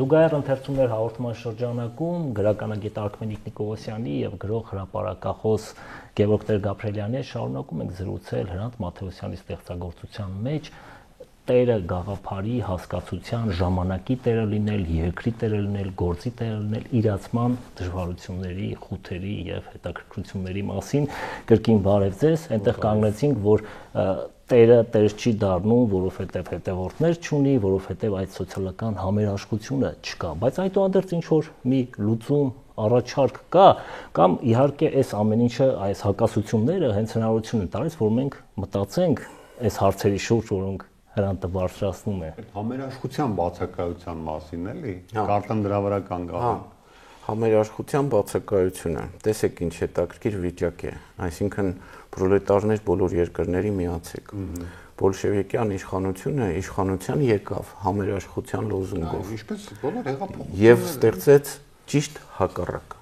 Զուգահեռ ընթերցումներ հաղորդման շրջանակում գրականագետ Արքմենիկ Նիկողոսյանի եւ գրող հրապարակախոս Գևորգ Տեր-Գաբրելյանի շարունակում ենք զրուցել Հրանտ Մաթեոսյանի ստեղծագործության մեջ տերը գաղափարի հասկացության ժամանակի տերը լինել, երկրի տերը լինել, գործի տերը լինել, իրացման դժվարությունների, խութերի եւ հետաքրքրությունների մասին կրկին բարև ձեզ, այնտեղ կանգնեցինք, որ տերը տեր չի դառնում, որովհետեւ հետևորդներ չունի, որովհետեւ այդ սոցիալական համերաշխությունը չկա, բայց այդուհանդերձ ինչ որ մի լուծում առաջարկ կա, կամ իհարկե այս ամեն ինչը, այս հակասությունները հենց հնարավորություն են տալիս, որ մենք մտածենք այս հարցերի շուրջ, որոնք Հրանտը բարձրացնում է։ Համերաշխության բացակայության մասին էլի, կարծեմ դրա վրա կան գաղափար։ Համերաշխության բացակայությունը, տեսեք ինչ հետաքրքիր վիճակ է, այսինքն պրոլետարներ բոլոր երկրների միացեք։ Բոլշևիկյան իշխանությունը իշխանության եկավ համերաշխության լոզունգով։ Ինչպես բոլոր հեղափոխ։ Եվ ստեղծեց ճիշտ հակառակը։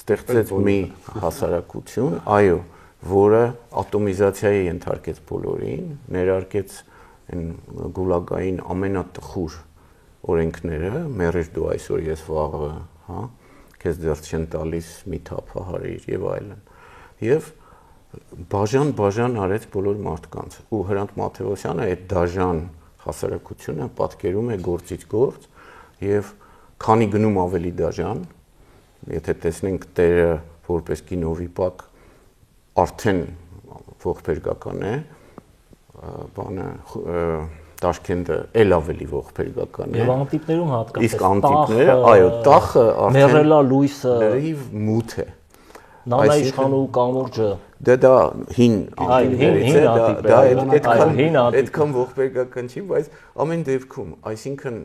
Ստեղծեց մի հասարակություն, այո, որը ատոմիզացիայի ենթարկեց բոլորին, ներարկեց այն գուլագային ամենատխուր օրենքները, մերժ դու այսօր ես վաղը, հա, քեզ դեռ չեն տալիս մի թափահարիր եւ այլն։ Եվ բաժան արեց բոլոր մարդկանց։ Ու Հրանտ Մաթեոսյանը այդ դաժան հասարակությունը պատկերում է գործից գործ եւ քանի գնում ավելի դաժան, եթե տեսնենք տերը որպես կինովիպակ արդեն ողբերգական է, բանը Տաշկենտը էլ ավելի ողբերգական է։ Եվ անտիպներում հատկապես։ Իսկ անտիպները, այո, տախը արդեն մերելա լույսը լրիվ մութ է։ Նանա իշխանու կամուրջը։ Դա հին անտիպներից է, դա այդքան ողբերգական չի, բայց ամեն դեպքում, այսինքն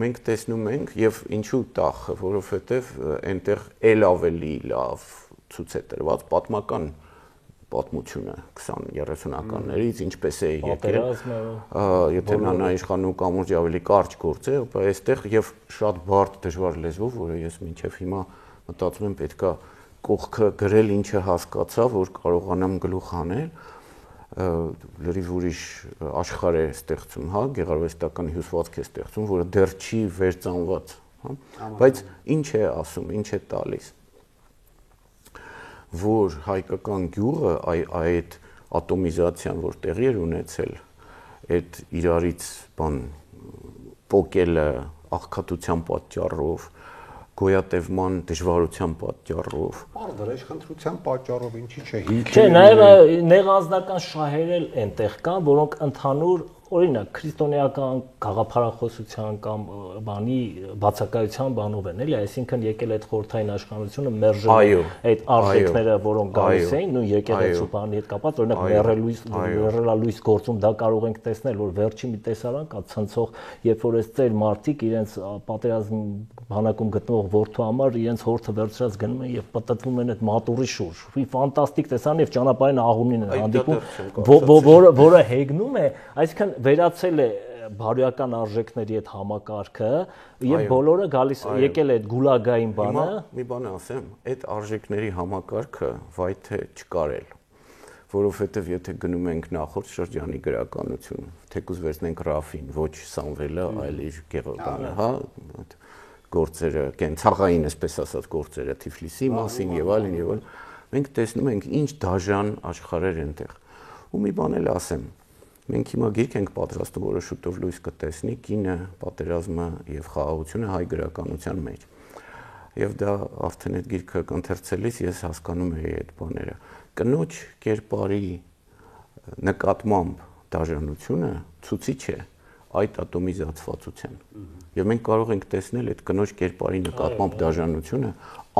մենք տեսնում ենք եւ ինչու տախը, որովհետեւ այնտեղ էլ ավելի լավ ցույց է տրված պատմական պատմությունը 20-30-ականներից ինչպես է եկել, եթե Նանա իշխանու կամուրջը ավելի կարճ գործ է, ապա այստեղ եւ շատ բարդ դժվար լեզվով, որը ես մինչեւ հիմա մտածում եմ պետքա կողքը գրել, ինչը հասկացա, որ կարողանամ գլուխ անել, լրիվ ուրիշ աշխարհ է ստեղծում, հա, գեղարվեստական հյուսվածք է ստեղծում, որը դեռ չի վերծանված, հա, բայց ինչ է ասում, ինչ է տալիս, որ հայկական գյուղը այդ ատոմիզացիան, որ տեղի էր ունեցել, այդ իրարից բան պոկելը աղքատության պատճառով, գոյատևման դժվարության պատճառով, Բարդր իշխանության պատճառով ինչի՞ չէ։ Չէ, նաև նեղանձնական շահեր էլ այնտեղ կան, որոնք ընդհանուր օրինակ քրիստոնեական գաղափարախոսության կամ բանի բացակայության բանով են, էլի, այսինքն եկել այդ խորհրդային աշխանությունը մերժել այդ արժեքները, որոնք գալիս էին, նույն եկեղեցու բանի հետ կապված, օրինակ մերելալույս գործում դա կարող ենք տեսնել, որ վերջի մի տեսարան կա ցնցող, երբ որ այս ծեր մարդիկ իրենց պատերազմ բանակում գտնվող որդու համար իրենց հորթը վերցրած գնում են եւ պատտվում են այդ մատուրի շուրջ։ Մի ֆանտաստիկ տեսարան եւ ճանապարհին աղունին են հանդիպում, որը հեգնում է, այսինքն վերացել է բարոյական արժեքների այդ համակարգը եւ բոլորը գալիս եկել է այդ գուլագային բանը։ Մի բան ասեմ, այդ արժեքների համակարգը վայթե չկարել, որովհետեւ եթե գնում ենք նախորդ շրջանի գրականություն, թեկուզ վերցնենք Ռաֆին, ոչ Սամվելը, այլ իր գեղարվեստը, հա, գործերը, կենցաղային, այսպես ասած, գործերը Թիֆլիսի մասին եւ այլն, մենք տեսնում ենք ինչ դաժան աշխարհեր այնտեղ։ Ու մի բան էլ ասեմ, մենք հիմա գիրք ենք պատրաստում, որը շուտով լույս կտեսնի, կինը, պատերազմը եւ խաղաղությունը հայ գրականության մեջ։ Եվ դա արդեն այդ գիրքը ընթերցելիս ես հասկանում եի այդ բաները։ Կնոջ կերպարի նկատմամբ դաժանությունը ցուցիչ է այդ ատոմիզացվածության։ Եվ մենք կարող ենք տեսնել այդ կնոջ կերպարի նկատմամբ դաժանությունը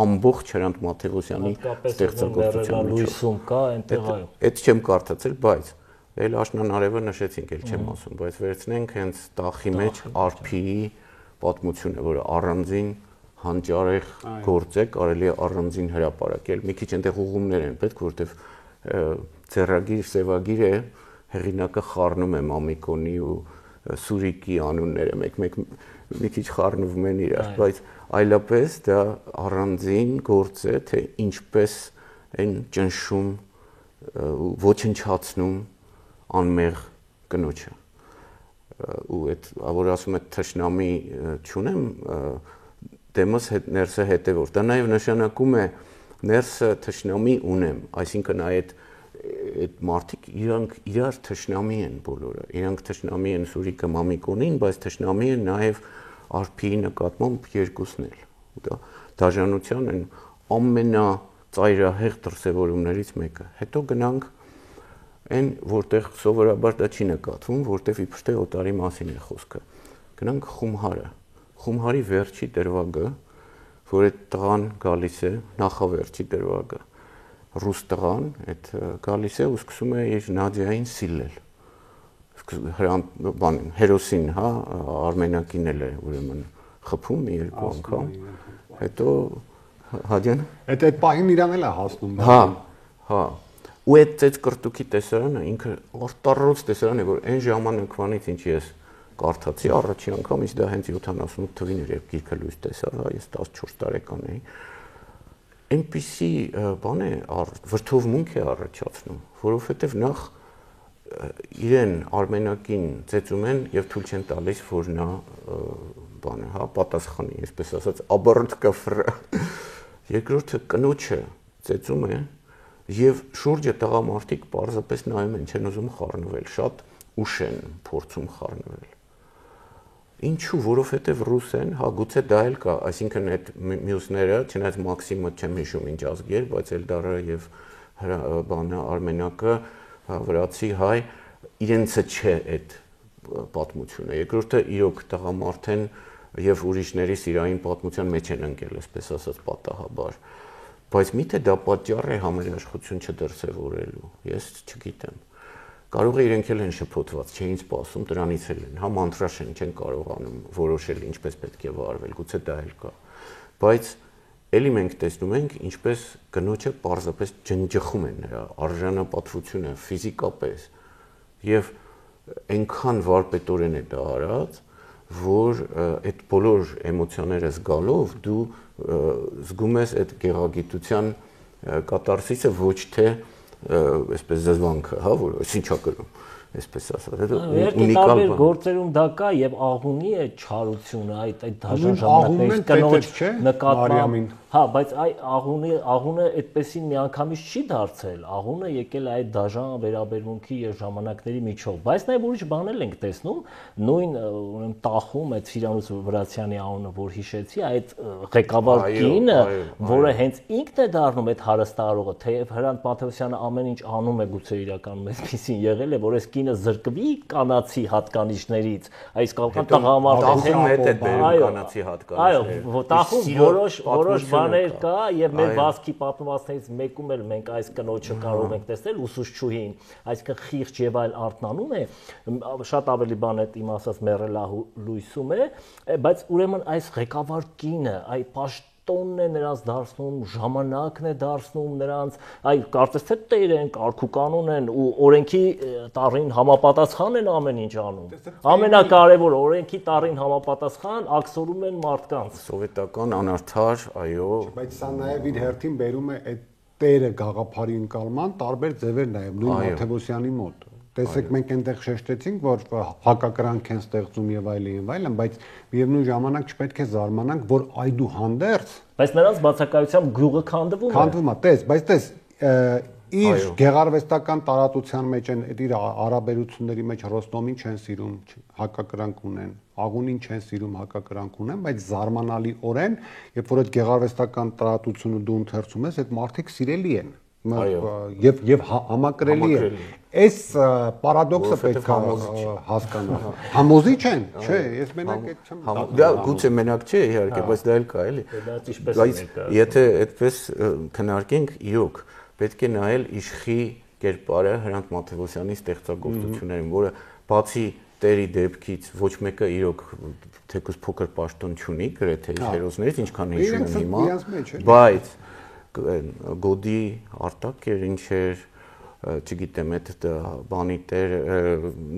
ամբողջ Հրանտ Մաթեոսյանի ստեղծագործության լույսում կա այնտեղ, այո։ Այդ չեմ կարդացել, բայց էլ աշնանարևը նշեցինք, էլ չեմ ասում, բայց վերցնենք հենց տախի մեջ արփիի պատմությունը, որը առանձին հանճարեղ գործ է, կարելի է առանձին հրապարակել։ Մի քիչ այնտեղ ուղումներ են պետք, որովհետև ձեռագիր, սևագիր է, հեղինակը խառնում է Մամիկոնի ու Սուրիկի անունները, մեկ մի քիչ խառնվում են իրար, բայց այլապես դա առանձին գործ է, թե ինչպես են ճնշում, ոչնչացնում անմեղ կնոջը։ ու այդ որ ասում եմ թշնամի չունեմ դեմս հետ ներսը հետևոր դա նաև նշանակում է ներսը թշնամի ունեմ այսինքն այդ մարդիկ իրանք իրար թշնամի են բոլորը իրանք թշնամի են Սուրիկը Մամիկոնին բայց թշնամի են նաև արփիի նկատմամբ երկուսն էլ դա դաժանության են ամենածայրահեղ դրսևորումներից մեկը հետո գնանք այն որտեղ սովորաբար դա չի նկատվում որտեղ իբրև թե օտարի մասին է խոսքը գնանք Խումհարի վերջի դրվագը որ այդ տղան գալիս է նախավերջի դրվագը ռուս տղան այդ գալիս է ու սկսում է իր Նադիային սիլել հերոսին հա արմենակին էլ է ուրեմն խփում մի երկու անգամ հետո Հադյան այդ պահին իրան էլ է հասնում հա ու այդ ծեծ կրտուքի տեսարանը ինքը արտառոց տեսարան է որ այն ժամանակվանից ինչ ես կարդացի առաջի անգամ իսկ դա հենց 78 թվին էր երբ գիրքը լույս տեսա հա ես 14 տարեկան էի այնպիսի բան է վրդովմունք է առաջացնում որովհետև նախ իրեն արմենակին ծեծում են եւ թույլ չեն տալիս որ նա բանը հա պատասխանի այսպես ասած աբորտ կֆր երկրորդը կնոջը ծեծում է Եվ շուրջը տղամարդիկ պարզապես նայում են, չեն ուզում խառնվել, շատ ուշ են փորձում խառնվել։ Ինչու, որովհետև ռուս են, հա գուցե դա էլ կա, այսինքն այդ մյուսները, չնայած Մաքսիմը չեմ հիշում ինչ ազգ էր, բայց Էլդարը եւ բանը Արմենակը, վրացի հայ, իրենցը չէ այդ պատմությունը։ Երկրորդը իրոք տղամարդ են եւ ուրիշների սիրային պատմության մեջ են ընկել, այսպես ասած պատահաբար։ Բայց միթե դա պատճառ է համերաշխություն չդրսևորելու, ես չգիտեմ։ Կարող է իրենք էլ են շփոթված, չէին սպասում, դրանից էլ են, հա մանտրաշեն չեն կարողանում որոշել ինչպես պետք է վարվել, գուցե դա էլ կա։ Բայց էլի մենք տեսնում ենք, ինչպես կնոջը պարզապես ջնջխում են նրա արժանապատվությունը ֆիզիկապես եւ այնքան վարպետորեն է դա արած, որ այդ բոլոր էմոցիաները զգալով դու զգում ես այդ գեղագիտության կատարսիսը ոչ թե այսպես զզվանքը, հա, որ ինչա կրում, այսպես ասած, դա ունիկալ բան։ Գործերում դա կա եւ աղունի է չարությունը, այդ դաժան ժամանակներից կնոջ նկատմամբ, հա, բայց այ աղունը այդպեսին միանգամից չի դարձել, աղունը եկել է այդ դաժան վերաբերմունքի եւ ժամանակների միջով, բայց նաեւ ուրիշ բաներ ենք տեսնում, նույն ուրեմն տախում այդ Սիրանուս Վրացյանի անունը, որ հիշեցի, այդ ղեկավար կինը, որը հենց ինքն է դառնում այդ հարստարողը, թեև Հրանտ Մաթեոսյանը ամեն ինչ անում է, գուցե իրականում այսպեսին եղել է, որ այս կինը զրկվի կանացի հատկանիշներից, այս կալկան տղամարդու հետ է բերում կանացի հատկանիշները։ Այո, տախում որոշ բաներ կա եւ մեր վազքի պատմվածներից մեկում էլ մենք այս կնոջը կարող ենք տեսնել ուսուցչուհին, այսինքն խիղճ եւ այլ արտնանում է, շատ ավելի բան է իմ ասած մեռելահույսում է, բայց ուրեմն այս ղեկավար կինը, այ պաշտոնն է նրանց դարձնում, ժամանակն է դարձնում նրանց, այ կարծես թե տեր են, կարգուկանոն են ու օրենքի տառին համապատասխան են ամեն ինչ անում։ Ամենակարևորը օրենքի տառին համապատասխան ակսորում են մարդկանց։ Սովետական անարդար, այո։ Բայց սա նաև իր հերթին բերում է այդ տերը գաղափարի ընկալման տարբեր ձևեր նաև նույն Մաթեոսյանի մոտ։ Տեսեք մենք այնտեղ շեշտեցինք, որ հակակրանք են ստեղծում եւ այլն, բայց միևնույն ժամանակ չպետք է զարմանանք, որ այդուհանդերձ բայց նրանց բացակայությամբ գյուղը քանդվում է։ Քանդվում է, բայց իր գեղարվեստական տարածության մեջ են իր հարաբերությունների մեջ Ռոստոմին չեն սիրում, հակակրանք ունեն, Աղունին չեն սիրում, հակակրանք ունեն, բայց զարմանալիորեն, երբ որ այդ գեղարվեստական տարածությունը դու ընթերցում ես, այդ մարդիկ սիրելի են։ Եվ համակրելի է։ Այս պարադոքսը պետք է հասկանալ։ Համոզիչ են, չէ, ես մենակ այդ չեմ։ Դա գուցե մենակ չէ, իհարկե, բայց դա էլ կա, էլի։ Բայց եթե այդպես քննարկենք, իրոք պետք է նայել իշխի կերպարը Հրանտ Մաթեոսյանի ստեղծագործություններին, որը բացի տերի դեպքից ոչ մեկը իրոք թեկուզ փոքր պաշտոն չունի, գրեթե հերոսներից ինչքան հիշում եմ հիմա, բայց գոդի արտակ էր ինչ էր, չգիտեմ, այդ բանի տեր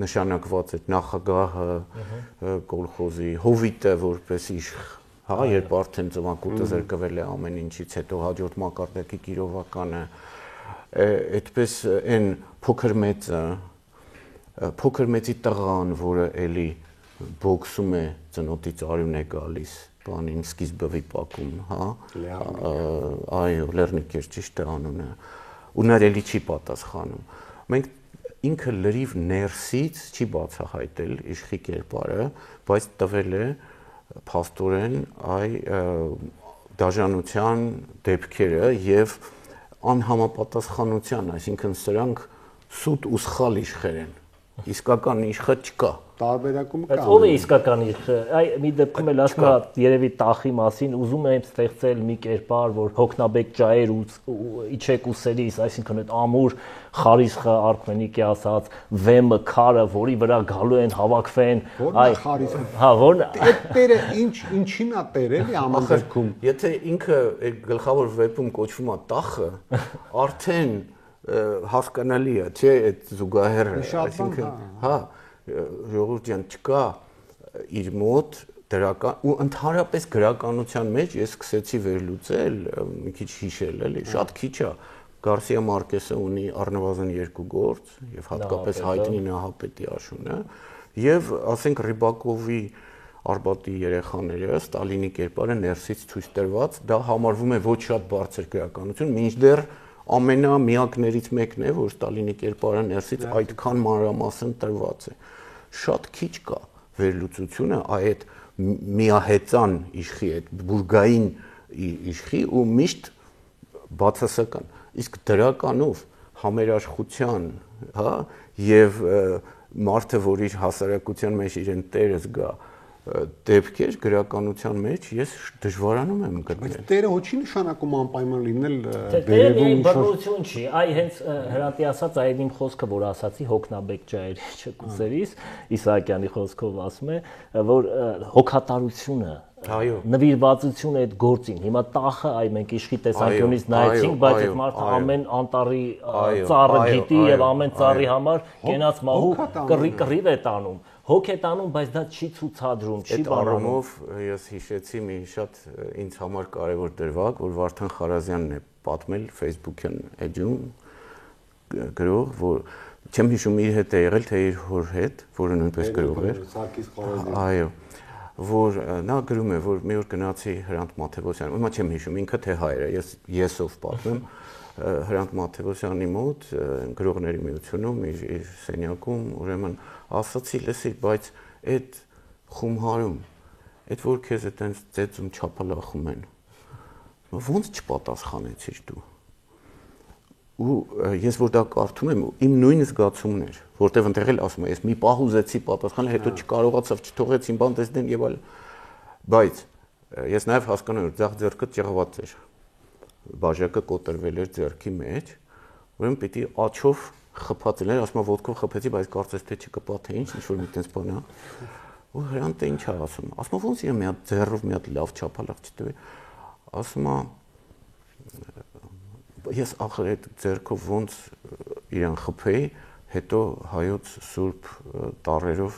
նշանակված այդ նախագահը կոլխոզի հովիտը որպես իշխ, հա, երբ արդեն ծվանկուտը զրկվել է ամեն ինչից հետո հաջորդ մակարդակի գիրովականը, այդպես այն փոքր մեծը փոքր մեծի տղան, որը էլի բոքսում է, ծնոտից արյուն է գալիս, բանին սկիզբը վիպակում, հա։ Այո, Լեռնիկեր, ճիշտ է անունը։ Ու նա էլի չի պատասխանում։ Մենք ինքը լրիվ ներսից չի բացահայտել իշխի կերպարը, բայց տվել է փաստորեն դաժանության դեպքերը եւ անհամապատասխանության, այսինքն սրանք սուտ ու սխալ իշխեր են։ Իսկական իշխը չկա։ Տարբերակումը կա։ Ո՞վ է իսկական իշխը։ Այ մի դեպքում էլ ասում է երևի տախի մասին, ուզում եմ ստեղծել մի կերպար, որ հոգնաբեկ ջայեր ու իջեք ուսերից, այսինքն այդ ամուր խարիսխը Արքմենիկի ասած վեմը քարը, որի վրա գալու են հավաքվեն, այ խարիսխը։ Հա, որն այդ տերը ինչին է տեր էլի ամեն դեպքում։ Եթե ինքը գլխավոր վեպում կոչվում է տախը, արդեն հասկանալի է, չէ, այդ զուգահեռը, այսինքն, հա, ժողովուրդ ջան, չկա իր մոտ դրական ու ընդհանրապես գրականության մեջ ես սկսեցի վերլուծել, մի քիչ հիշել, էլի, շատ քիչ է։ Գարսիա Մարկեսը ունի առնվազն 2 գործ եւ հատկապես հայտնի Նահապետի աշունը եւ ասենք Ռիբակովի Արբատի երեխաները Ստալինի կերպարը ներսից ցույց տրված, դա համարվում է ոչ շատ բարձր գրականություն, մինչդեռ ամենամիակներից մեկն է, որ Ստալինի կերպարը ներսից այդքան մանրամասն տրված է։ Շատ քիչ կա վերլուծությունը այդ միահեծան իշխի, այդ բուրգային իշխի ու միշտ բացասական։ Իսկ դրականով համերաշխության, հա, եւ մարդը, որ իր հասարակության մեջ իրեն տերը զգա, դեպքեր գրականության մեջ ես դժվարանում եմ գտնել։ Բայց տերը ոչի նշանակում անպայման լինել վերևում բռնություն չի, այ հենց Հրանտի ասած այդ իմ խոսքը, որ ասացի հոգնաբեկ ջայերի չկուսերից, Իսահակյանի խոսքով ասում է, որ հոգատարությունը նվիրվածությունը այդ գործին։ Հիմա տախը այ մենք իշխի տեսանկյունից նայեցինք, բայց այդ մարդը ամեն անտառի ծառը գիտի եւ ամեն ծառի համար կենաց մահու կռիվ է տանում։ Հոգ է տանում, բայց դա չի ցուցադրում, չի բանում։ Այդ առումով ես հիշեցի մի շատ ինձ համար կարևոր դրվագ, որ Վարդան Խարազյանն է պատմել Facebook-յան էջում գրող, որ չեմ հիշում իր հետ է եղել, թե իր հոր հետ, որը նույնպես գրող էր։ Սարգիս Ղարազյան։ Այո, որ նա գրում է, որ մի օր գնացի Հրանտ Մաթևոսյան, ուրեմն չեմ հիշում ինքը թե հայր է, եսով պատմեմ, Հրանտ Մաթևոսյանի մոտ գրողների միությունում իր սենյակում, ուրեմն ասացի, լսիր, բայց այդ խումհարում, այդ որ քեզ այդպես ծեծում չափալախում են, ոնց չպատասխանեցիր դու։ Ու ես որ դա կարդում եմ, իմ նույն զգացումն էր, որտեղ ընդեղ էլ ասում եմ, ես մի պահ ուզեցի պատասխանել, հետո չկարողացավ, չթողեց իմ բան տեսնեն եւ այլ։ Բայց ես նաեւ հասկանում եմ, որ ձախ ձեռքը ճեղված էր։ Բաժակը կոտրվել էր ձեռքի մեջ, ուրեմն պիտի աչով խփածել էր, ասում եմ ոտքով խփեցի, բայց կարծես թե չկպա թե ինչ որ մի տես բան է։ Ու Հրանտը ինչ է ասում։ Ասում եմ ոնց իրեն մի հատ ձեռով մի հատ լավ չափալախ չտվի։ Ասում եմ ես ախր այդ ձեռքով ոնց իրան խփեի, հետո հայոց սուրբ տառերով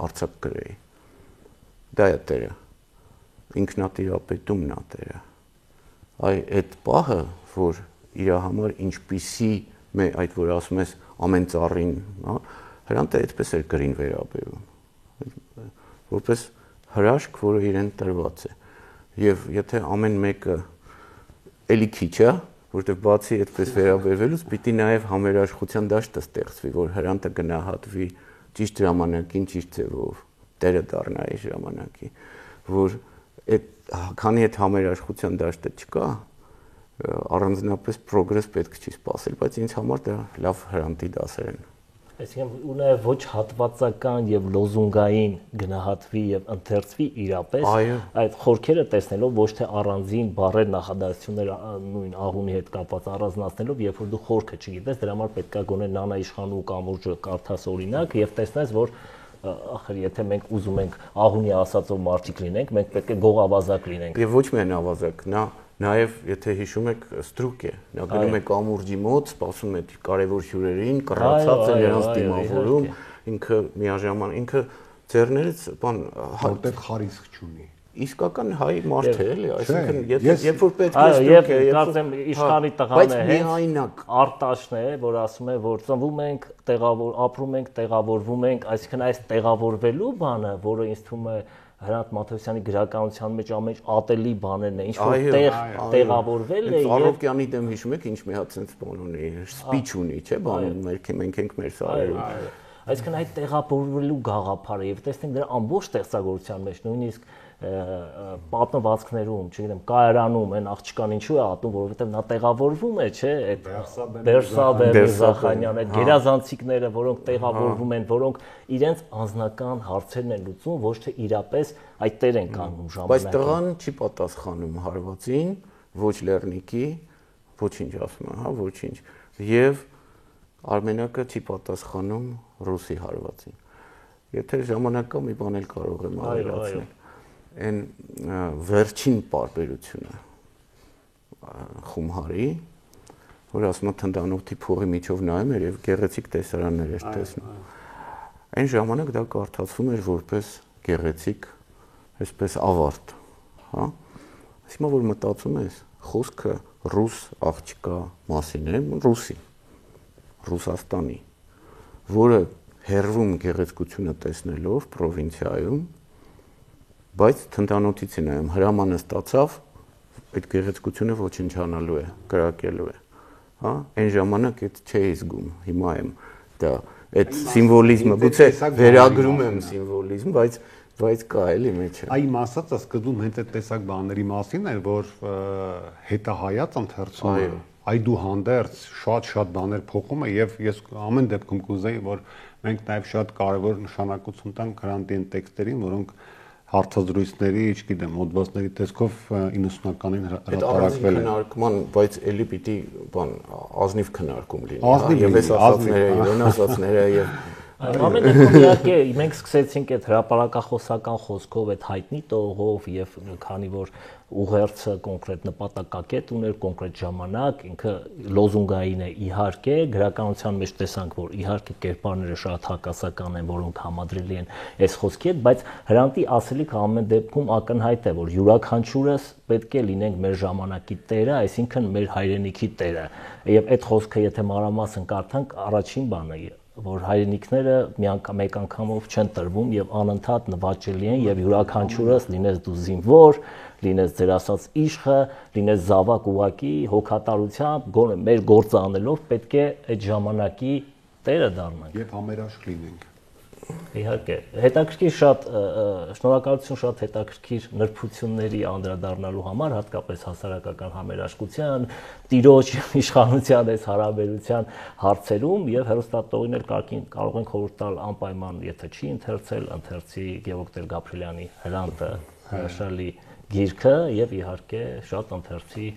արցակ գրեի։ Դա է տերը։ Ինքնատիրապետումն է տերը։ Այ այդ պահը, որ իր համար ինչպիսի այդ որ ասում ես ամեն ծառին, հա, Հրանտը այդպես էր գրին վերաբերում, որպես հրաշք, որը իրեն տրված է, եւ եթե ամեն մեկը էլի քիչ է, որտեղ բացի այդպես վերաբերվելուց պիտի նաեւ համերաշխության դաշտը ստեղծվի, որ Հրանտը գնահատվի ճիշտ ժամանակին, ճիշտ ձևով, տերը դառնա այս ժամանակի, որ այդ քանի այդ համերաշխության դաշտը չկա, առանձնապես պրոգրես պետք չի սպասել, բայց ինձ համար դա լավ Հրանտի դասեր են։ Այսինքն ու նաև ոչ հատվածական եւ լոզունգային գնահատվի եւ ընթերցվի իրապես այդ խորքերը տեսնելով ոչ թե առանձին բառեր նախադասություններ նույն աղունի հետ կապված առանձնացնելով, երբ որ դու խորքը չգիտես, դրա համար պետքա գոնե Նանա Իշխանու կամուրջը կարդաս օրինակ եւ տեսնես, որ ախր եթե մենք ուզում ենք աղունի ասածով մարդիկ լինենք, մենք պետք է գողավազակ լինենք։ Եվ ոչ միայն ավազակ, նա նաև եթե հիշում եք ստրուկ է, նա գնում է կամուրջի մոտ, սպասում է կարևոր հյուրերին, կռացած է նրանց դիմավորում, ինքը միաժամանակ ինքը ձեռներից բան որտեղ խարիսխ չունի։ իսկական հայ մարդ է, էլի, այսինքն երբ որ պետք է եւ կարծեմ իշխանի տղան է միայնակ Արտաշն է, որ ասում է, որ ծնվում ենք, ապրում ենք, տեղավորվում ենք, այսինքն այս տեղավորվելու բանը, որը ինձ թվում է Հրանտ Մաթեոսյանի գրականության մեջ ամենից ատելի բաներն է, ինչ որ տեղավորվել է Արոկյանի դեմ հիշում եք ինչ մի հատ sense բան ունի, speech ունի, չէ՞, բան մենք ենք մեր սարերում։ Այսինքն այդ տեղավորվելու գաղափարը եւ տեսնենք դրա ամբողջ ստեղծագործության մեջ նույնիսկ պատմվածքներում, չգիտեմ, կայարանում են աղջկան ինչու է ատում, որովհետեւ նա տեղավորվում է, չէ՞, այդ Բերսաբերզախանյան, այդ գերազանցիկները, որոնք տեղավորվում են, որոնք իրենց անձնական հարցերն են լուծում, ոչ թե իրապես այդ տեր են կանգնում ժամանակին։ Բայց տղան չի պատասխանում հարվածին, ոչ Լեռնիկի, ոչինչ ասում է, հա, ոչինչ։ Եվ Արմենակը չի պատասխանում ռուսի հարվածին։ Եթե ժամանակա մի բան էլ կարող եմ ավելացնել։ Այն վերջին պարբերությունը Խումհարի, որ ասում է թնդանոթի փողի միջով նայում էր եւ գեղեցիկ տեսարաններ էր տեսնում։ Այն ժամանակ դա կարդացվում էր որպես գեղեցիկ, այսպես ավարտ, հա։ Հիմա որ մտածում ես, խոսքը ռուս աղջկա մասին է, ռուսի, Ռուսաստանի, որը հերվում գեղեցկությունը տեսնելով պրովինցիայում, բայց թնդանոթից է նայում, հրամանը ստացավ, այդ գեղեցկությունը ոչնչանալու է, կրակելու է, հա, այն ժամանակ այդ չէի զգում, հիմա եմ դա այդ սիմվոլիզմը, գուցե վերագրում եմ սիմվոլիզմ, բայց կա էլի մեջը։ Այ իմ ասածը սկզբում հենց այդ տեսակ բաների մասին էր, որ հետահայաց ընթերցումը այդուհանդերձ շատ բաներ փոխում է եւ ես ամեն դեպքում կուզեի, որ մենք նաեւ շատ կարեւոր նշանակություն տանք Հրանտի տեքստերին, որոնք հարցազրույցների, չգիտեմ, մոդվածների տեսքով 90-ականին հրատարակվել են։ Քննարկման, բայց էլի պիտի բան ազնիվ քննարկում լինի, եւ այս ասածները, եւ ասածները եւ Ամեն դեպքում իհարկե մենք սկսեցինք այդ հրապարակախոսական խոսքով, այդ հայտնի տողով եւ քանի որ ուղերձը կոնկրետ նպատակակետ ուներ, կոնկրետ ժամանակ, ինքը լոզունգային է իհարկե, գրականության մեջ տեսանք, որ իհարկե կերպարները շատ հակասական են, որոնք համադրելի են այս խոսքի հետ, բայց Հրանտի ասելիքը ամեն դեպքում ակնհայտ է, որ յուրաքանչյուրս պետք է լինենք մեր ժամանակի տերը, այսինքն մեր հայրենիքի տերը։ Եվ այդ խոսքը եթե մանրամասն կարդանք, առաջին բանը որ հայրենիքները մեկ անգամով չեն տրվում եւ անընդհատ նվաճելի են եւ յուրաքանչյուրս լինես դու զինվոր, լինես ձեր ասած իշխը, լինես զավակ ուղակի հոգատարությամբ, գոնե մեր գործը անելով պետք է այդ ժամանակի տերը դառնանք եւ համերաշխ լինենք։ Իհարկե, հետաքրքիր շատ շնորհակալություն շատ հետաքրքիր նրբությունների անդրադառնալու համար, հատկապես հասարակական համերաշխության, տիրոջ իշխանության այս հարաբերության հարցերում եւ հեռուստատողին էլ կարող ենք խորհուրդ տալ անպայման, եթե չի ընթերցել, ընթերցի Գևորգ Տեր-Գաբրիելյանի Հրանտը հրաշալի գիրքը եւ իհարկե շատ ընթերցի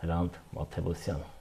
Հրանտ Մաթեոսյանը։